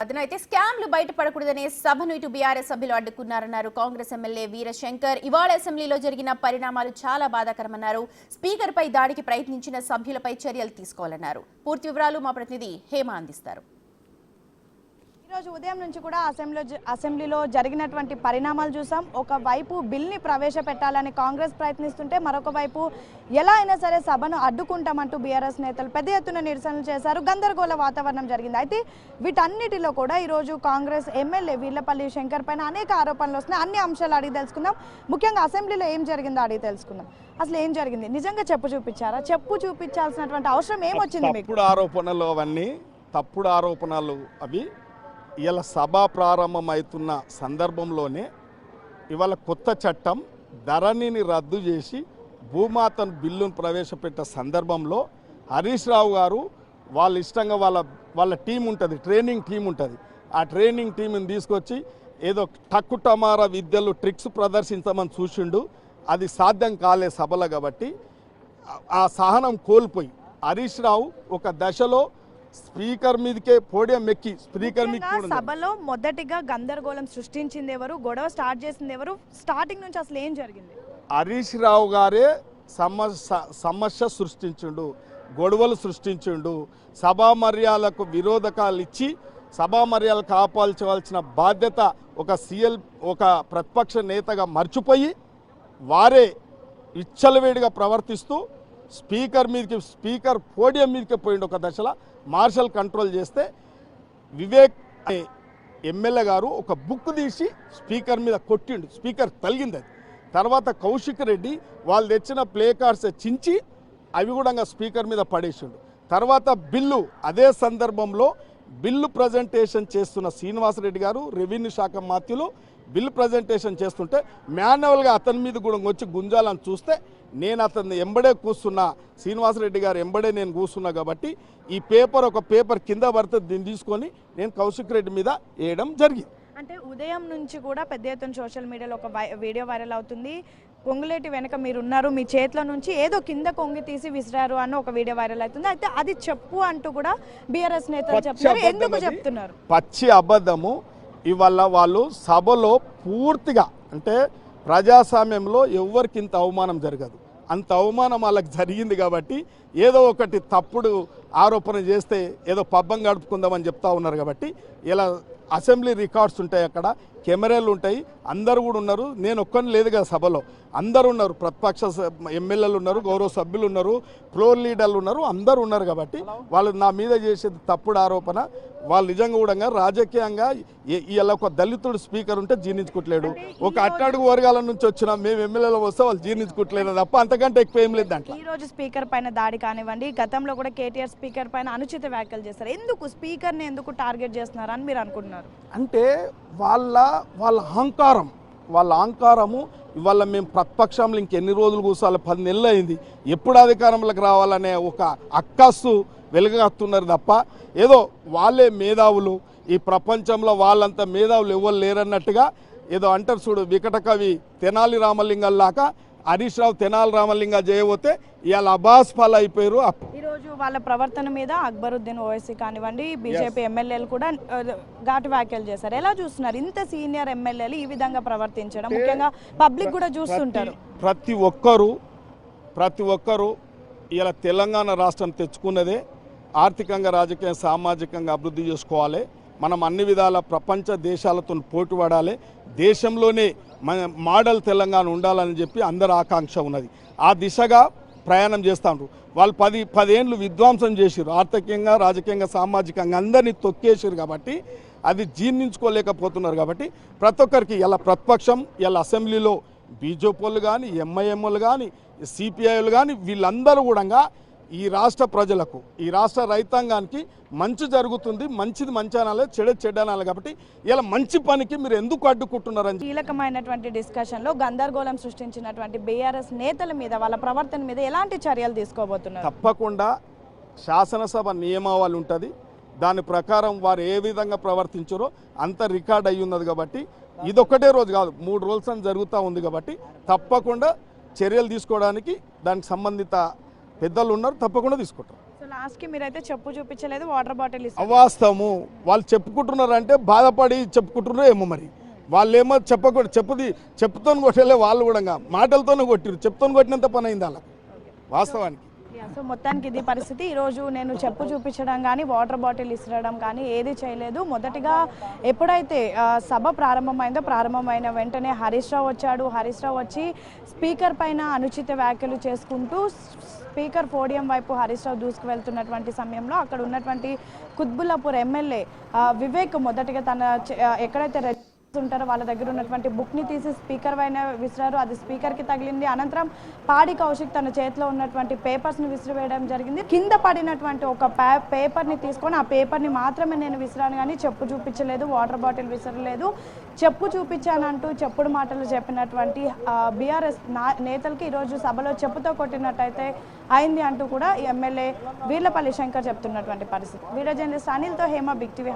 అదనైతే స్కామ్లు బయటపడకూడదనే సభను ఇటు బీఆర్ఎస్ సభ్యులు అడ్డుకున్నారన్నారు కాంగ్రెస్ ఎమ్మెల్యే వీరశంకర్. ఇవాళ అసెంబ్లీలో జరిగిన పరిణామాలు చాలా బాధాకరమన్నారు. స్పీకర్పై దాడికి ప్రయత్నించిన సభ్యులపై చర్యలు తీసుకోవాలన్నారు. పూర్తి వివరాలు మా ప్రతినిధి హేమ అందిస్తారు. ఈరోజు ఉదయం నుంచి కూడా అసెంబ్లీలో జరిగినటువంటి పరిణామాలు చూసాం. ఒకవైపు బిల్ని ప్రవేశపెట్టాలని కాంగ్రెస్ ప్రయత్నిస్తుంటే మరొక వైపు ఎలా అయినా సరే సభను అడ్డుకుంటామంటూ బీఆర్ఎస్ నేతలు పెద్ద ఎత్తున నిరసనలు చేశారు. గందరగోళ వాతావరణం జరిగింది. అయితే వీటన్నిటిలో కూడా ఈరోజు కాంగ్రెస్ ఎమ్మెల్యే వీర్లపల్లి శంకర్ పైన అనేక ఆరోపణలు వస్తున్నాయి. అన్ని అంశాలు అడిగి తెలుసుకుందాం. ముఖ్యంగా అసెంబ్లీలో ఏం జరిగిందో అడిగి తెలుసుకుందాం. అసలు ఏం జరిగింది? నిజంగా చెప్పు చూపించారా? చెప్పు చూపించాల్సినటువంటి అవసరం ఏమొచ్చింది మీకు? తప్పుడు ఆరోపణలు అవన్నీ తప్పుడు ఆరోపణలు. అవి ఇలా సభ ప్రారంభమవుతున్న సందర్భంలోనే ఇవాళ కొత్త చట్టం ధరణిని రద్దు చేసి భూమాతను బిల్లును ప్రవేశపెట్టే సందర్భంలో హరీష్ రావు గారు వాళ్ళ ఇష్టంగా వాళ్ళ టీం ఉంటుంది, ట్రైనింగ్ టీం ఉంటుంది. ఆ ట్రైనింగ్ టీంని తీసుకొచ్చి ఏదో టక్కుటమారా విద్యలు ట్రిక్స్ ప్రదర్శించమని చూసిండు. అది సాధ్యం కాలే సభలో. కాబట్టి ఆ సహనం కోల్పోయి హరీష్ రావు ఒక దశలో స్పీకర్ మీదకే పోడియం ఎక్కి స్పీకర్ మీద సభలో మొదటిగా గందరగోళం సృష్టించింది ఎవరు? గొడవ స్టార్ట్ చేసింది ఎవరు? స్టార్టింగ్ నుంచి అసలు ఏం జరిగింది? హరీష్ రావు గారే సమస్య సృష్టించిండు, గొడవలు సృష్టించిండు. సభా మర్యాదలకు విరోధకాలు ఇచ్చి సభా మర్యాదలు కాపాల్చవలసిన బాధ్యత ఒక ప్రతిపక్ష నేతగా మర్చిపోయి వారే విచ్చలవేడిగా ప్రవర్తిస్తూ స్పీకర్ పోడియం మీదకి పోయిండు. ఒక దశలో మార్షల్ కంట్రోల్ చేస్తే వివేక్ అనే ఎమ్మెల్యే గారు ఒక బుక్ తీసి స్పీకర్ మీద కొట్టిండు. స్పీకర్ తలిగింది. అది తర్వాత కౌశిక్ రెడ్డి వాళ్ళు తెచ్చిన ప్లే కార్డ్స్ చించి అవి కూడా స్పీకర్ మీద పడేసిండు. తర్వాత బిల్లు అదే సందర్భంలో బిల్లు ప్రజెంటేషన్ చేస్తున్న శ్రీనివాసరెడ్డి గారు రెవెన్యూ శాఖ మాత్యులు బిల్లు ప్రజెంటేషన్ చేస్తుంటే మాన్యువల్గా అతని మీద కూడా వచ్చి గుంజాలని చూస్తే నేను అతన్ని ఎంబడే కూర్చున్నా, శ్రీనివాసరెడ్డి గారు ఎంబడే నేను కూర్చున్నా. కాబట్టి ఈ ఒక పేపర్ కింద పడితే దీన్ని తీసుకొని నేను కౌశిక్ రెడ్డి మీద వేయడం జరిగింది. అంటే ఉదయం నుంచి కూడా పెద్ద ఎత్తున సోషల్ మీడియాలో ఒక వీడియో వైరల్ అవుతుంది. కొంగులేటి వెనక మీరున్నారు, మీ చేతిలో నుంచి ఏదో కింద కొంగి తీసి విసిరారు అని ఒక వీడియో వైరల్ అవుతుంది. అయితే అది చెప్పు అంటూ కూడా బీఆర్ఎస్ నేతలు చెప్తున్నారు. ఎందుకు చెప్తున్నారు? పచ్చి అబద్ధము. ఇవాళ వాళ్ళు సభలో పూర్తిగా అంటే ప్రజాస్వామ్యంలో ఎవరికి ఇంత అవమానం జరగదు, అంత అవమానం వాళ్ళకి జరిగింది. కాబట్టి ఏదో ఒకటి తప్పుడు ఆరోపణ చేస్తే ఏదో పబ్బం గడుపుకుందామని చెప్తా ఉన్నారు. కాబట్టి ఇలా అసెంబ్లీ రికార్డ్స్ ఉంటాయి, అక్కడ కెమెరాలు ఉంటాయి, అందరూ కూడా ఉన్నారు. నేను ఒక్కని లేదు కదా సభలో, అందరూ ఉన్నారు. ప్రతిపక్ష ఎమ్మెల్యేలు ఉన్నారు, గౌరవ సభ్యులు ఉన్నారు, ఫ్లోర్ లీడర్లు ఉన్నారు, అందరూ ఉన్నారు. కాబట్టి వాళ్ళు నా మీద చేసేది తప్పుడు ఆరోపణ. వాళ్ళు నిజంగా కూడా రాజకీయంగా ఇలా ఒక దళితుడు స్పీకర్ ఉంటే జీర్ణించుకోవట్లేడు, ఒక అట్టడుగు వర్గాల నుంచి వచ్చిన మేము ఎమ్మెల్యేలో వస్తే వాళ్ళు జీర్ణించుకోవట్లేదు తప్ప అంతకంటే ఎక్కువ ఏం లేదు దాంట్లో. ఈ రోజు స్పీకర్ పైన దాడి కానివ్వండి, గతంలో కూడా కేటీఆర్ స్పీకర్ పైన అనుచిత వ్యాఖ్యలు చేస్తారు. ఎందుకు స్పీకర్ని ఎందుకు టార్గెట్ చేస్తున్నారు అని మీరు అనుకుంటున్నారు? అంటే వాళ్ళ అహంకారము. ఇవాళ మేము ప్రతిపక్షంలో ఇంకెన్ని రోజులు కూర్చోవాలి, 10 నెలలు అయింది, ఎప్పుడు అధికారంలోకి రావాలనే ఒక అక్కస్సు వెలుగస్తున్నారు తప్ప ఏదో వాళ్ళే మేధావులు, ఈ ప్రపంచంలో వాళ్ళంత మేధావులు ఎవరు లేరన్నట్టుగా ఏదో అంటారు చూడు. వికట కవి తెనాలి రామలింగల్లాగా హరీష్ రావు తెనాలి రామలింగ చేయబోతే ఇవాళ అబాస్ పాలు అయిపోయారు. ఈరోజు వాళ్ళ ప్రవర్తన మీద అక్బరుద్దీన్ ఓవైసీ కానివ్వండి, బీజేపీ ఎమ్మెల్యేలు కూడా ఘాటు వ్యాఖ్యలు చేశారు. ఎలా చూస్తున్నారు ఇంత సీనియర్ ఎమ్మెల్యేలు ఈ విధంగా ప్రవర్తించడం? ముఖ్యంగా పబ్లిక్ కూడా చూస్తుంటారు. ప్రతి ఒక్కరు ఇలా తెలంగాణ రాష్ట్రం తెచ్చుకున్నదే ఆర్థికంగా, రాజకీయ, సామాజికంగా అభివృద్ధి చేసుకోవాలి. మనం అన్ని విధాల ప్రపంచ దేశాలతో పోటీ పడాలి, దేశంలోనే మోడల్ తెలంగాణ ఉండాలని చెప్పి అందరి ఆకాంక్ష ఉన్నది. ఆ దిశగా ప్రయాణం చేస్తాండ్రు. వాళ్ళు 10 ఏళ్ళు విధ్వంసం చేసారు, ఆర్థికంగా, రాజకీయంగా, సామాజికంగా అందరినీ తొక్కేసారు. కాబట్టి అది జీర్ణించుకోలేకపోతున్నారు. కాబట్టి ప్రతి ఒక్కరికి ఇలా ప్రతిపక్షం, ఇలా అసెంబ్లీలో బీజేపీలు కానీ, ఎంఐఎంలు కానీ, సిపిఐలు కానీ వీళ్ళందరూ కూడా ఈ రాష్ట్ర ప్రజలకు, ఈ రాష్ట్ర రైతాంగానికి మంచి జరుగుతుంది, మంచిది మంచి అనాలి, చెడ్డ అనాలి. కాబట్టి ఇలా మంచి పనికి మీరు ఎందుకు అడ్డుకుంటున్నారని కీలకమైనటువంటి డిస్కషన్లో గందరగోళం సృష్టించినటువంటి బీఆర్ఎస్ నేతల మీద, వాళ్ళ ప్రవర్తన మీద ఎలాంటి చర్యలు తీసుకోబోతున్నారు? తప్పకుండా శాసనసభ నియమావళి ఉంటుంది, దాని ప్రకారం వారు ఏ విధంగా ప్రవర్తించారో అంత రికార్డ్ అయ్యి ఉన్నది. కాబట్టి ఇదొక్కటే రోజు కాదు, 3 రోజులు అని జరుగుతూ ఉంది. కాబట్టి తప్పకుండా చర్యలు తీసుకోవడానికి దానికి సంబంధిత పెద్దలు ఉన్నారు, తప్పకుండా తీసుకుంటారు. లాస్ట్కి మీరైతే చెప్పు చూపించలేదు, వాటర్ బాటిల్ ఇస్తారు. అవాస్తవము. వాళ్ళు చెప్పుకుంటున్నారంటే బాధపడి చెప్పుకుంటున్నారు ఏమో మరి. వాళ్ళు ఏమో చెప్పుతో కొట్టలే, వాళ్ళు కూడా మాటలతోనే కొట్టిరు. చెప్పుతో కొట్టినంత పని అయింది వాళ్ళకి వాస్తవానికి. సో మొత్తానికి ఇది పరిస్థితి. ఈరోజు నేను చెప్పు చూపించడం కానీ వాటర్ బాటిల్ ఇసరడం కానీ ఏది చేయలేదు. మొదటిగా ఎప్పుడైతే సభ ప్రారంభమైన వెంటనే హరీష్ రావు వచ్చాడు. హరీష్ రావు వచ్చి స్పీకర్ పైన అనుచిత వ్యాఖ్యలు చేసుకుంటూ స్పీకర్ పోడియం వైపు హరీష్ రావు దూసుకువెళ్తున్నటువంటి సమయంలో అక్కడ ఉన్నటువంటి కుత్బుల్లాపూర్ ఎమ్మెల్యే వివేక్ మొదటిగా ఎక్కడైతే ఉంటారో వాళ్ళ దగ్గర ఉన్నటువంటి బుక్ని తీసి స్పీకర్ పైన విసిరారు. అది స్పీకర్కి తగిలింది. అనంతరం పాడి కౌశిక్ తన చేతిలో ఉన్నటువంటి పేపర్స్ని విసిరివేయడం జరిగింది. కింద పడినటువంటి ఒక పేపర్ని తీసుకొని ఆ పేపర్ని మాత్రమే నేను విసిరాను కానీ చెప్పు చూపించలేదు, వాటర్ బాటిల్ విసరలేదు. చెప్పు చూపించానంటూ చెప్పుడు మాటలు చెప్పినటువంటి బీఆర్ఎస్ నేతలకి ఈరోజు సభలో చెప్పుతో కొట్టినట్టయితే అయింది అంటూ కూడా ఈ ఎమ్మెల్యే వీర్లపల్లి శంకర్ చెప్తున్నటువంటి పరిస్థితి. వీడియో జర్నలిస్ట్ అనిల్తో హేమ, బిగ్ టీవీ.